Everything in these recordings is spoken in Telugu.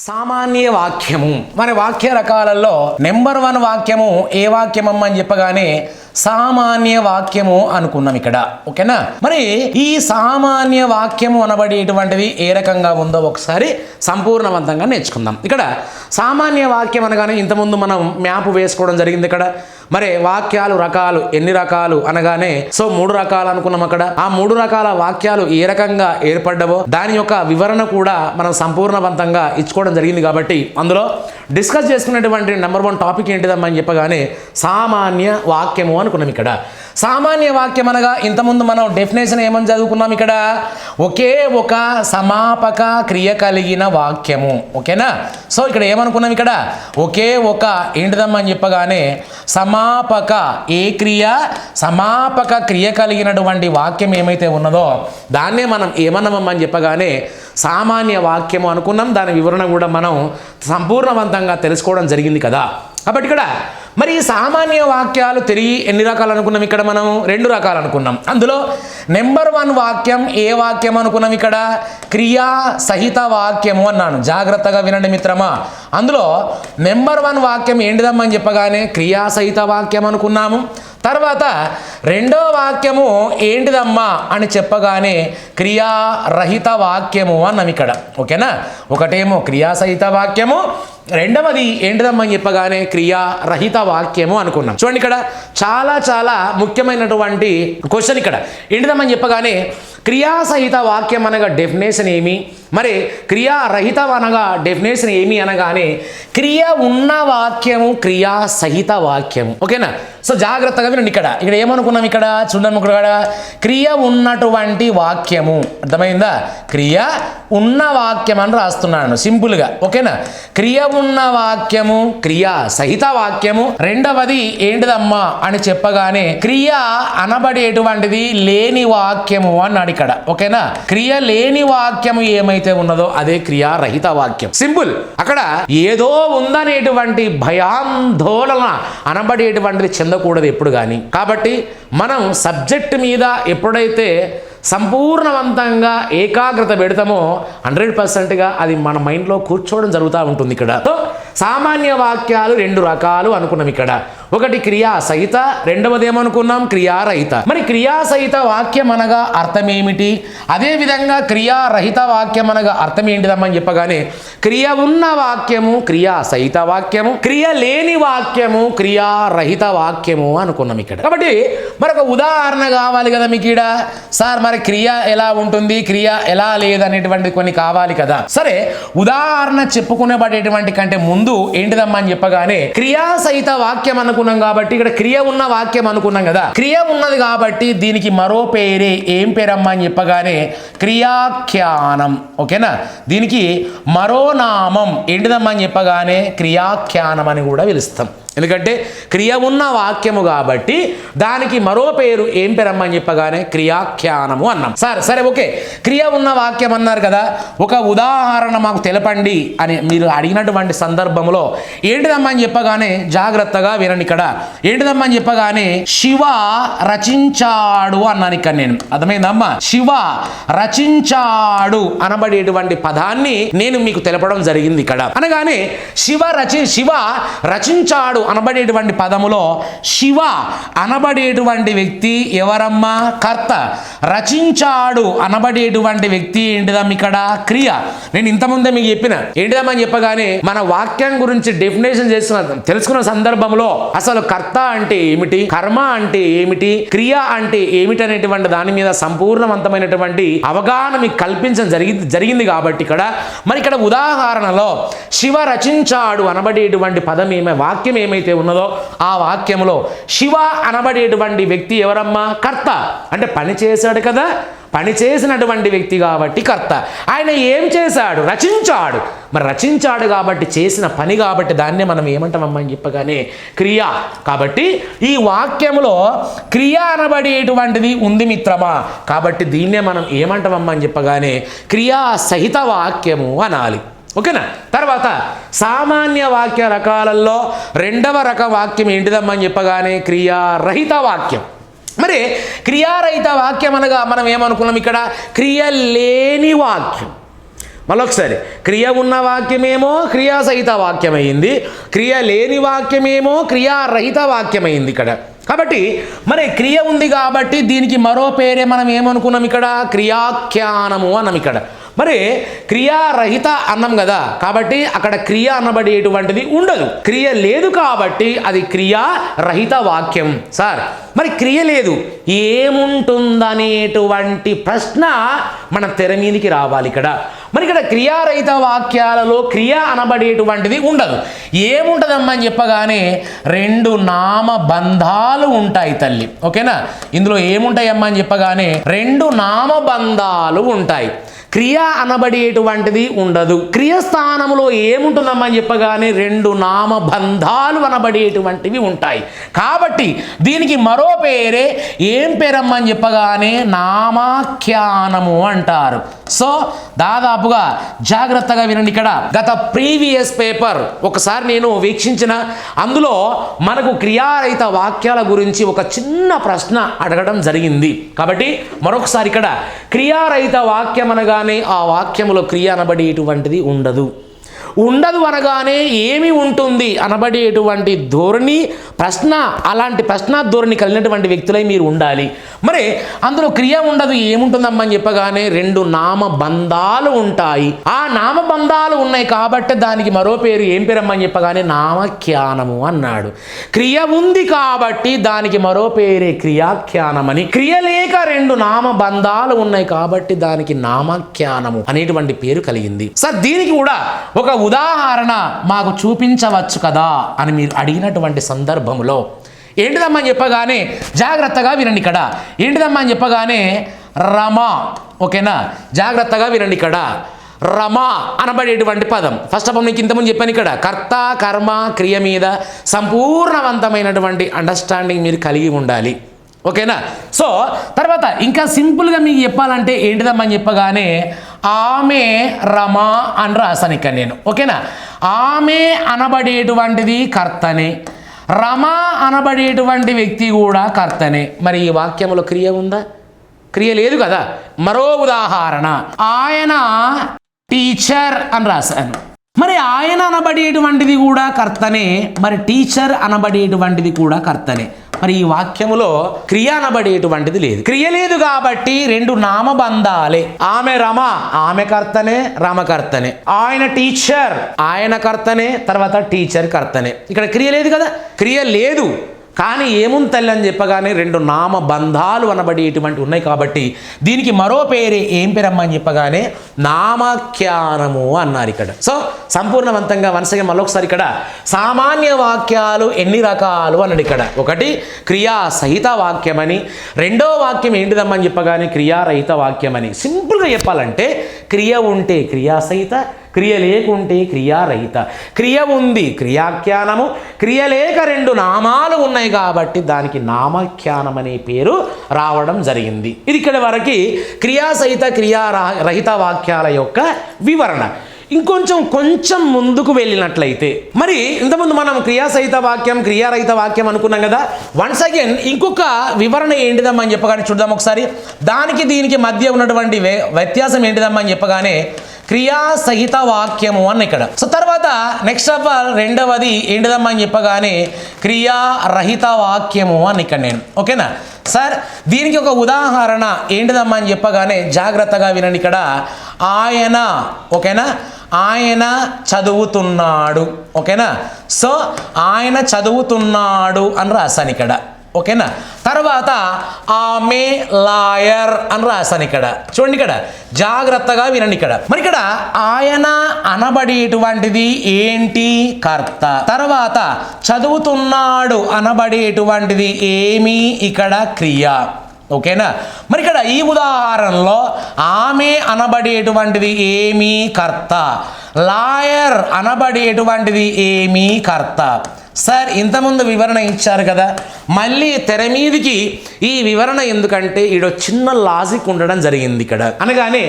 సామాన్య వాక్యము మరి వాక్య రకాలలో నెంబర్ 1 వాక్యము ఏ వాక్యమమ్మ అని చెప్పగానే సామాన్య వాక్యము అనుకున్నాం ఇక్కడ. ఓకేనా? మరి ఈ సామాన్య వాక్యము అనబడేటువంటిది ఏ రకంగా ఉందో ఒకసారి సంపూర్ణవంతంగా నేర్చుకుందాం. ఇక్కడ సామాన్య వాక్యం అనగానే ఇంతకుముందు మనం మ్యాప్ వేసుకోవడం జరిగింది. ఇక్కడ మరి వాక్యాలు రకాలు ఎన్ని రకాలు అనగానే 3 రకాలు అనుకున్నాం. అక్కడ ఆ 3 రకాల వాక్యాలు ఏ రకంగా ఏర్పడ్డవో దాని యొక్క వివరణ కూడా మనం సంపూర్ణవంతంగా ఇచ్చుకోవడం జరిగింది. కాబట్టి అందులో డిస్కస్ చేసుకునేటువంటి నెంబర్ 1 టాపిక్ ఏంటిదమ్మా అని చెప్పగానే సామాన్య వాక్యము అనుకున్నాం. ఇక్కడ సామాన్య వాక్యం అనగా ఇంతకుముందు మనం డెఫినేషన్ ఏమని చదువుకున్నాం. ఇక్కడ ఒకే ఒక సమాపక క్రియ కలిగిన వాక్యము. ఓకేనా? సో ఇక్కడ ఏమనుకున్నాం, ఇక్కడ ఒకే ఒక ఏంటిదమ్మా అని చెప్పగానే సమాపక ఏ క్రియ సమాపక క్రియ కలిగినటువంటి వాక్యం ఏమైతే ఉన్నదో దాన్నే మనం ఏమన్నామని చెప్పగానే సామాన్య వాక్యము అనుకున్నాం. దాని వివరణ కూడా మనం సంపూర్ణవంతంగా తెలుసుకోవడం జరిగింది కదా. కాబట్టి ఇక్కడ మరి ఈ సామాన్య వాక్యాలు తిరిగి ఎన్ని రకాలు అనుకున్నాం. ఇక్కడ మనం 2 రకాలు అనుకున్నాం. అందులో నెంబర్ 1 వాక్యం ఏ వాక్యం అనుకున్నాం. ఇక్కడ క్రియా సహిత వాక్యము అన్నాను. జాగ్రత్తగా వినండి మిత్రమా. అందులో నెంబర్ 1 వాక్యం ఏంటిదమ్మని చెప్పగానే క్రియా సహిత వాక్యం అనుకున్నాము. తర్వాత 2వ వాక్యము ఏంటిదమ్మా అని చెప్పగానే క్రియారహిత వాక్యము అన్నాం ఇక్కడ. ఓకేనా? ఒకటేమో క్రియాసహిత వాక్యము, రెండవది ఏంటిదమ్మని చెప్పగానే క్రియారహిత వాక్యము అనుకున్నాం. చూడండి, ఇక్కడ చాలా చాలా ముఖ్యమైనటువంటి క్వశ్చన్. ఇక్కడ ఏంటిదమ్మని చెప్పగానే క్రియాసహిత వాక్యం అనగా డెఫినేషన్ ఏమి, మరి క్రియారహితం అనగా డెఫినేషన్ ఏమి అనగానే క్రియ ఉన్న వాక్యము క్రియాసహిత వాక్యము. ఓకేనా? సో జాగ్రత్తగా వినండి. ఇక్కడ ఏమనుకున్నాం. ఇక్కడ చూడండి, ఇక్కడ క్రియ ఉన్నటువంటి వాక్యము. అర్థమైందా? క్రియ ఉన్న వాక్యం అని రాస్తున్నాను సింపుల్గా. ఓకేనా? క్రియ ఉన్న వాక్యము క్రియా సహిత వాక్యము. రెండవది ఏంటిదమ్మా అని చెప్పగానే క్రియ అనబడేటువంటిది లేని వాక్యము అన్నాడు ఇక్కడ. ఓకేనా? క్రియ లేని వాక్యము ఏమైతే ఉన్నదో అదే క్రియారహిత వాక్యం. సింపుల్. అక్కడ ఏదో ఉందనేటువంటి భయాందోళన అనబడేటువంటిది చెందకూడదు ఎప్పుడు కానీ. కాబట్టి మనం సబ్జెక్ట్ మీద ఎప్పుడైతే సంపూర్ణవంతంగా ఏకాగ్రత పెడతామో 100%గా అది మన మైండ్లో కూర్చోవడం జరుగుతూ ఉంటుంది. ఇక్కడ సామాన్య వాక్యాలు 2 రకాలు అనుకున్నాం. ఇక్కడ ఒకటి క్రియా సహిత, రెండవది ఏమనుకున్నాం క్రియారహిత. మరి క్రియాసహిత వాక్యం అనగా అర్థం ఏమిటి, అదేవిధంగా క్రియారహిత వాక్యం అనగా అర్థం ఏంటిదమ్మని చెప్పగానే క్రియ ఉన్న వాక్యము క్రియాసహిత వాక్యము, క్రియ లేని వాక్యము క్రియారహిత వాక్యము అనుకున్నాం ఇక్కడ. కాబట్టి మరొక ఉదాహరణ కావాలి కదా మీకు. ఇక్కడ సార్ మరి క్రియ ఎలా ఉంటుంది, క్రియ ఎలా లేదనేటువంటి కొన్ని కావాలి కదా. సరే, ఉదాహరణ చెప్పుకునేబడేటువంటి కంటే ముందు ఏంటిదమ్మా అని చెప్పగానే క్రియాసహిత వాక్యం అనుకున్నాం. కాబట్టి ఇక్కడ క్రియ ఉన్న వాక్యం అనుకున్నాం కదా. క్రియ ఉన్నది కాబట్టి దీనికి మరో పేరే ఏం పేరమ్మా అని చెప్పగానే క్రియాఖ్యానం. ఓకేనా? దీనికి మరో నామం ఏంటిదమ్మా అని చెప్పగానే క్రియాఖ్యానం అని కూడా పిలుస్తాం. ఎందుకంటే క్రియ ఉన్న వాక్యము కాబట్టి దానికి మరో పేరు ఏం పేరమ్మా అని చెప్పగానే క్రియాఖ్యానము అన్నాం. సరే ఓకే, క్రియ ఉన్న వాక్యం అన్నారు కదా. ఒక ఉదాహరణ మాకు తెలపండి అని మీరు అడిగినటువంటి సందర్భంలో ఏంటిదమ్మా అని చెప్పగానే జాగ్రత్తగా వినండి. ఇక్కడ ఏంటిదమ్మా అని చెప్పగానే శివ రచించాడు అన్నాను ఇక్కడ నేను. అర్థమైందమ్మా? శివ రచించాడు అనబడేటువంటి పదాన్ని నేను మీకు తెలపడం జరిగింది. ఇక్కడ అనగానే శివ రచించాడు అనబడేటువంటి పదములో శివ అనబడేటువంటి వ్యక్తి ఎవరమ్మా? కర్త. రచించాడు అనబడేటువంటి వ్యక్తి ఏంటిదమ్మా? ఇక్కడ క్రియ. నేను ఇంతకుముందే మీకు చెప్పిన ఏంటిదమ్మా అని చెప్పగానే మన వాక్యం గురించి డెఫినేషన్ తెలుసుకున్న సందర్భంలో అసలు కర్త అంటే ఏమిటి, కర్మ అంటే ఏమిటి, క్రియ అంటే ఏమిటి అనేటువంటి దాని మీద సంపూర్ణవంతమైనటువంటి అవగాహన మీకు కల్పించడం జరిగింది. కాబట్టి ఇక్కడ ఉదాహరణలో శివ రచించాడు అనబడేటువంటి పదం వాక్యం ఏమైతే ఉన్నదో ఆ వాక్యంలో శివ అనబడేటువంటి వ్యక్తి ఎవరమ్మా? కర్త. అంటే పని చేశాడు కదా, పని చేసినటువంటి వ్యక్తి కాబట్టి కర్త. ఆయన ఏం చేశాడు? రచించాడు. మరి రచించాడు కాబట్టి చేసిన పని కాబట్టి దాన్నే మనం ఏమంటామమ్మా అని చెప్పగానే క్రియ. కాబట్టి ఈ వాక్యంలో క్రియ అనబడేటువంటిది ఉంది మిత్రమా. కాబట్టి దీన్నే మనం ఏమంటామమ్మా అని చెప్పగానే క్రియా సహిత వాక్యము అనాలి. ఓకేనా? తర్వాత సామాన్య వాక్య రకాలలో 2వ రక వాక్యం ఏంటిదమ్మా అని చెప్పగానే క్రియారహిత వాక్యం. మరి క్రియారహిత వాక్యం అనగా మనం ఏమనుకున్నాం. ఇక్కడ క్రియ లేని వాక్యం. మళ్ళొకసారి, క్రియ ఉన్న వాక్యమేమో క్రియాసహిత వాక్యమైంది, క్రియ లేని వాక్యమేమో క్రియారహిత వాక్యమైంది ఇక్కడ. కాబట్టి మరి క్రియ ఉంది కాబట్టి దీనికి మరో పేరే మనం ఏమనుకున్నాం ఇక్కడ, క్రియాఖ్యానము అన్నాం ఇక్కడ. మరి క్రియారహిత అన్నాం కదా, కాబట్టి అక్కడ క్రియ అనబడేటువంటిది ఉండదు. క్రియ లేదు కాబట్టి అది క్రియారహిత వాక్యం. సార్ మరి క్రియ లేదు, ఏముంటుందనేటువంటి ప్రశ్న మన తెర మీదకి రావాలి ఇక్కడ. మరి ఇక్కడ క్రియారహిత వాక్యాలలో క్రియ అనబడేటువంటిది ఉండదు. ఏముంటుందమ్మా అని చెప్పగానే రెండు నామబంధాలు ఉంటాయి తల్లి. ఓకేనా, ఇందులో ఏముంటాయమ్మా అని చెప్పగానే రెండు నామబంధాలు ఉంటాయి. క్రియ అనబడేటువంటిది ఉండదు. క్రియస్థానంలో ఏముంటుందమ్మా అని చెప్పగానే రెండు నామబంధాలు అనబడేటువంటివి ఉంటాయి. కాబట్టి దీనికి మరో పేరే ఏం పేరమ్మా అని చెప్పగానే నామాఖ్యానము అంటారు. సో దాదాపుగా జాగ్రత్తగా వినండి. ఇక్కడ గత ప్రీవియస్ పేపర్ ఒకసారి నేను వీక్షించిన, అందులో మనకు క్రియారహిత వాక్యాల గురించి ఒక చిన్న ప్రశ్న అడగడం జరిగింది. కాబట్టి మరొకసారి ఇక్కడ క్రియారహిత వాక్యం అనగానే ఆ వాక్యములో క్రియ అనబడేటువంటిది ఉండదు. ఉండదు అనగానే ఏమి ఉంటుంది అనబడేటువంటి ధోరణి ప్రశ్న, అలాంటి ప్రశ్న ధోరణి కలిగినటువంటి వ్యక్తులై మీరు ఉండాలి. మరి అందులో క్రియ ఉండదు, ఏముంటుందమ్మని చెప్పగానే రెండు నామబంధాలు ఉంటాయి. ఆ నామబంధాలు ఉన్నాయి కాబట్టి దానికి మరో పేరు ఏం పేరమ్మని చెప్పగానే నామఖ్యానము అన్నాడు. క్రియ ఉంది కాబట్టి దానికి మరో పేరే క్రియాఖ్యానమని. క్రియ లేక రెండు నామబంధాలు ఉన్నాయి కాబట్టి దానికి నామఖ్యానము అనేటువంటి పేరు కలిగింది. సార్ దీనికి కూడా ఒక ఉదాహరణ మాకు చూపించవచ్చు కదా అని మీరు అడిగినటువంటి సందర్భంలో ఏంటిదమ్మా అని చెప్పగానే జాగ్రత్తగా వినండి. ఇక్కడ ఏంటిదమ్మా అని చెప్పగానే రమ. ఓకేనా, జాగ్రత్తగా వినండి. ఇక్కడ రమ అనబడేటువంటి పదం, ఫస్ట్ ఆఫ్ ఆల్ నీకు ఇంతకుముందు చెప్పాను, ఇక్కడ కర్త కర్మ క్రియ మీద సంపూర్ణవంతమైనటువంటి అండర్స్టాండింగ్ మీరు కలిగి ఉండాలి. ఓకేనా. సో తర్వాత ఇంకా సింపుల్గా మీకు చెప్పాలంటే ఏంటిదమ్మని చెప్పగానే ఆమె రమ అని రాసాను ఇక్కడ నేను. ఓకేనా, ఆమె అనబడేటువంటిది కర్తనే, రమ అనబడేటువంటి వ్యక్తి కూడా కర్తనే. మరి ఈ వాక్యంలో క్రియ ఉందా? క్రియ లేదు కదా. మరో ఉదాహరణ, ఆయన టీచర్ అని రాశాను. మరి ఆయన అనబడేటువంటిది కూడా కర్తనే, మరి టీచర్ అనబడేటువంటిది కూడా కర్తనే. మరి ఈ వాక్యములో క్రియ అనబడేటువంటిది లేదు. క్రియ లేదు కాబట్టి రెండు నామబంధాలే. ఆమె రమ, ఆమె కర్తనే, రమ కర్తనే. ఆయన టీచర్, ఆయన కర్తనే, తర్వాత టీచర్ కర్తనే. ఇక్కడ క్రియ లేదు కదా. క్రియ లేదు కానీ ఏముంది తల్లి అని చెప్పగానే రెండు నామబంధాలు అనబడేటువంటి ఉన్నాయి కాబట్టి దీనికి మరో పేరే ఏం పేరమ్మా అని చెప్పగానే నామాఖ్యానము అన్నారు ఇక్కడ. సో సంపూర్ణవంతంగా వన్సగా మళ్ళొకసారి ఇక్కడ సామాన్య వాక్యాలు ఎన్ని రకాలు అన్నాడు ఇక్కడ. ఒకటి క్రియా సహిత వాక్యమని, రెండో వాక్యం ఏంటిదమ్మని చెప్పగానే క్రియారహిత వాక్యమని. సింపుల్గా చెప్పాలంటే క్రియ ఉంటే క్రియాసహిత, క్రియ లేకుంటే క్రియారహిత. క్రియ ఉంది క్రియాఖ్యానము, క్రియ లేక రెండు నామాలు ఉన్నాయి కాబట్టి దానికి నామఖ్యానం అనే పేరు రావడం జరిగింది. ఇది ఇక్కడ వరకు క్రియాసహిత క్రియారహిత వాక్యాల యొక్క వివరణ. కొంచెం ముందుకు వెళ్ళినట్లయితే మరి ఇంతకుముందు మనం క్రియాసహిత వాక్యం క్రియారహిత వాక్యం అనుకున్నాం కదా. వన్స్ అగైన్ ఇంకొక వివరణ ఏంటిదమ్మని చెప్పగానే చూద్దాం ఒకసారి. దానికి దీనికి మధ్య ఉన్నటువంటి వ్యత్యాసం ఏంటిదమ్మని చెప్పగానే క్రియాసహిత వాక్యము అని ఇక్కడ. సో తర్వాత నెక్స్ట్ ఆఫ్ ఆల్ రెండవది ఏంటిదమ్మా అని చెప్పగానే క్రియారహిత వాక్యము అని ఇక్కడ నేను. ఓకేనా సార్, దీనికి ఒక ఉదాహరణ ఏంటిదమ్మా అని చెప్పగానే జాగ్రత్తగా వినండి. ఇక్కడ ఆయన, ఓకేనా, ఆయన చదువుతున్నాడు. ఓకేనా, సో ఆయన చదువుతున్నాడు అని రాశాను ఇక్కడ. ఓకేనా, తర్వాత ఆమె లాయర్ అని రాశాను ఇక్కడ. చూడండి ఇక్కడ జాగ్రత్తగా వినండి. ఇక్కడ మరి ఇక్కడ ఆయన అనబడేటువంటిది ఏంటి? కర్త. తర్వాత చదువుతున్నాడు అనబడేటువంటిది ఏమి? ఇక్కడ క్రియ. ఓకేనా, మరి ఇక్కడ ఈ ఉదాహరణలో ఆమె అనబడేటువంటిది ఏమి? కర్త. లాయర్ అనబడేటువంటిది ఏమి? కర్త. సార్ ఇంతకుముందు వివరణ ఇచ్చారు కదా, మళ్ళీ తెర మీదికి ఈ వివరణ ఎందుకంటే ఈడో చిన్న లాజిక్ ఉండడం జరిగింది ఇక్కడ. అనగానే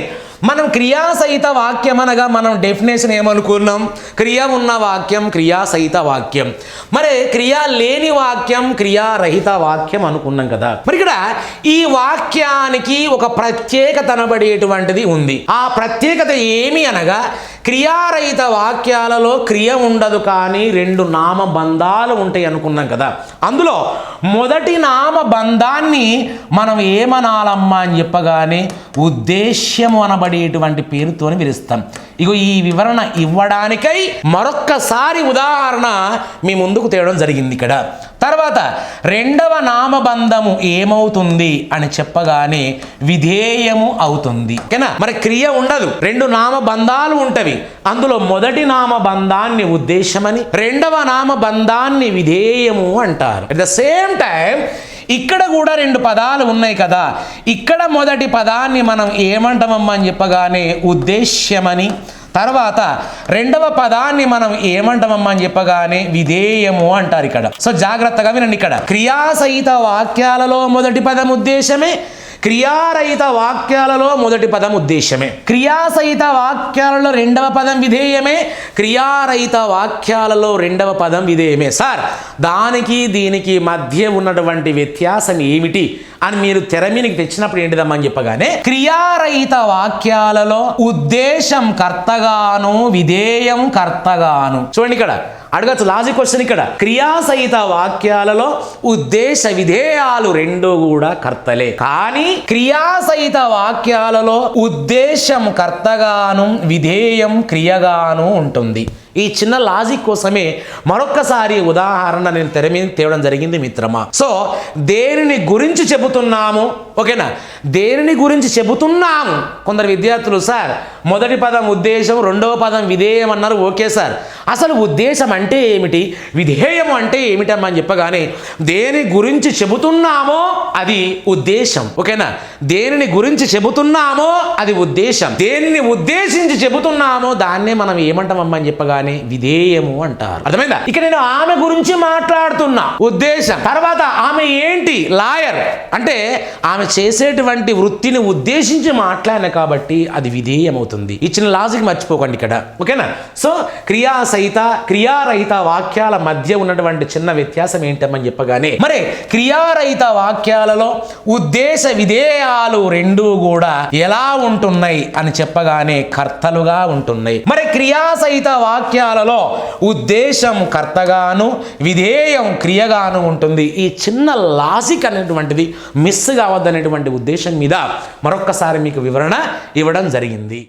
మనం క్రియాసహిత వాక్యం అనగా మనం డెఫినేషన్ ఏమనుకున్నాం? క్రియ ఉన్న వాక్యం క్రియాసహిత వాక్యం. మరి క్రియా లేని వాక్యం క్రియారహిత వాక్యం అనుకున్నాం కదా. మరి ఇక్కడ ఈ వాక్యానికి ఒక ప్రత్యేకత అనబడేటువంటిది ఉంది. ఆ ప్రత్యేకత ఏమి అనగా క్రియారహిత వాక్యాలలో క్రియ ఉండదు, కానీ రెండు నామబంధాలు ఉంటాయి అనుకున్నాం కదా. అందులో మొదటి నామబంధాన్ని మనం ఏమనాలమ్మా అని చెప్పగానే ఉద్దేశ్యము అనబడేటువంటి పేరుతోని పిలుస్తాం. ఇగో ఈ వివరణ ఇవ్వడానికై మరొక్కసారి ఉదాహరణ మీ ముందుకు తేవడం జరిగింది ఇక్కడ. తర్వాత రెండవ నామబంధము ఏమవుతుంది అని చెప్పగానే విధేయము అవుతుంది. ఓకేనా? మరి క్రియ ఉండదు, రెండు నామబంధాలు ఉంటవి. అందులో మొదటి నామబంధాన్ని ఉద్దేశమని, రెండవ నామబంధాన్ని విధేయము అంటారు. అట్ ద సేమ్ టైం ఇక్కడ కూడా రెండు పదాలు ఉన్నాయి కదా. ఇక్కడ మొదటి పదాన్ని మనం ఏమంటామమ్మా అని చెప్పగానే ఉద్దేశ్యమని, తర్వాత రెండవ పదాన్ని మనం ఏమంటామమ్మా అని చెప్పగానే విధేయము అంటారు ఇక్కడ. సో జాగ్రత్తగా వినండి. ఇక్కడ క్రియాసహిత వాక్యాలలో మొదటి పదం ఉద్దేశమే, క్రియారహిత వాక్యాలలో మొదటి పదం ఉద్దేశమే. క్రియాసహిత వాక్యాలలో రెండవ పదం విధేయమే, క్రియారహిత వాక్యాలలో రెండవ పదం విధేయమే. సార్, దానికి దీనికి మధ్య ఉన్నటువంటి వ్యత్యాసం ఏమిటి అని మీరు తెర మీదకి తెచ్చినప్పుడు ఏంటిదమ్మని చెప్పగానే క్రియారహిత వాక్యాలలో ఉద్దేశం కర్తగాను విధేయం కర్తగాను. చూడండి ఇక్కడ అడగచ్చు లాజిక్ క్వశ్చన్. ఇక్కడ క్రియాసహిత వాక్యాలలో ఉద్దేశ విధేయాలు రెండు కూడా కర్తలే, కానీ క్రియాసహిత వాక్యాలలో ఉద్దేశం కర్తగాను విధేయం క్రియగాను ఉంటుంది. ఈ చిన్న లాజిక్ కోసమే మరొక్కసారి ఉదాహరణ నేను తెర మీద తేవడం జరిగింది మిత్రమా. సో దేనిని గురించి చెబుతున్నాము? ఓకేనా, దేనిని గురించి చెబుతున్నాము? కొందరు విద్యార్థులు సార్ మొదటి పదం ఉద్దేశం రెండవ పదం విధేయం అన్నారు. ఓకే సార్, అసలు ఉద్దేశం అంటే ఏమిటి, విధేయం అంటే ఏమిటమ్మా అని చెప్పగానే దేని గురించి చెబుతున్నామో అది ఉద్దేశం. ఓకేనా, దేనిని గురించి చెబుతున్నామో అది ఉద్దేశం, దేనిని ఉద్దేశించి చెబుతున్నామో దాన్నే మనం ఏమంటామమ్మా అని చెప్పగానే విధేయము అంటారు. అర్థమైందా? ఇక నేను ఆమె గురించి మాట్లాడుతున్నా, ఉద్దేశం. తర్వాత ఆమె ఏంటి, లాయర్ అంటే ఆమె చేసేటువంటి వృత్తిని ఉద్దేశించి మాట్లాడిన కాబట్టి అది విధేయం అవుతుంది. ఈ చిన్న లాజిక్ మర్చిపోకండి ఇక్కడ. ఓకేనా? సో క్రియాసహిత క్రియారహిత వాక్యాల మధ్య ఉన్నటువంటి చిన్న వ్యత్యాసం ఏంటమ్మని చెప్పగానే మరి క్రియారహిత వాక్యాలలో ఉద్దేశ విధేయాలు రెండూ కూడా ఎలా ఉంటున్నాయి అని చెప్పగానే కర్తలుగా ఉంటున్నాయి. మరి క్రియాసహిత వాక్యాలలో ఉద్దేశం కర్తగాను విధేయం క్రియగాను ఉంటుంది. ఈ చిన్న లాజిక్ అనేటువంటిది మిస్ కావద్దనేటువంటి ఉద్దేశం మీద మరొక్కసారి మీకు వివరణ ఇవ్వడం జరిగింది.